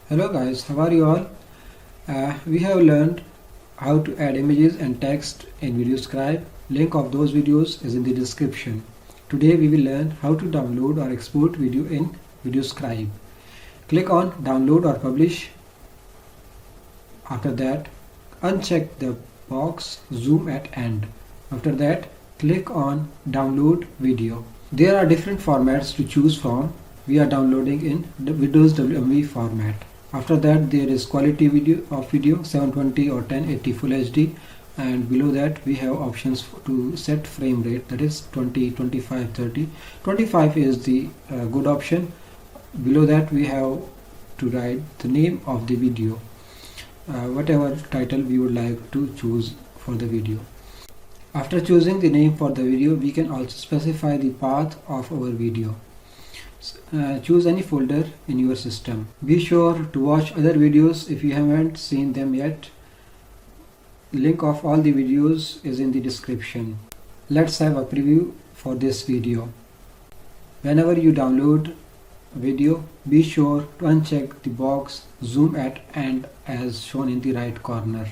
Hello guys, how are you all? We have learned how to add images and text in Video Scribe. Link of those videos is in the description. Today we will learn how to download or export video in Video Scribe. Click on download or publish. After that, uncheck the box zoom at end. After that, click on download video. There are different formats to choose from. We are downloading in the Windows WMV format. After that, there is quality video 720 or 1080 full HD, and below that we have options to set frame rate, that is 20, 25, 30. 25 is the good option. Below that we have to write the name of the video, whatever title we would like to choose for the video. After choosing the name for the video, we can also specify the path of our video. Choose any folder in your system. Be sure to watch other videos if you haven't seen them yet. Link of all the videos is in the description. Let's have a preview for this video. Whenever you download video, be sure to uncheck the box zoom at end as shown in the right corner.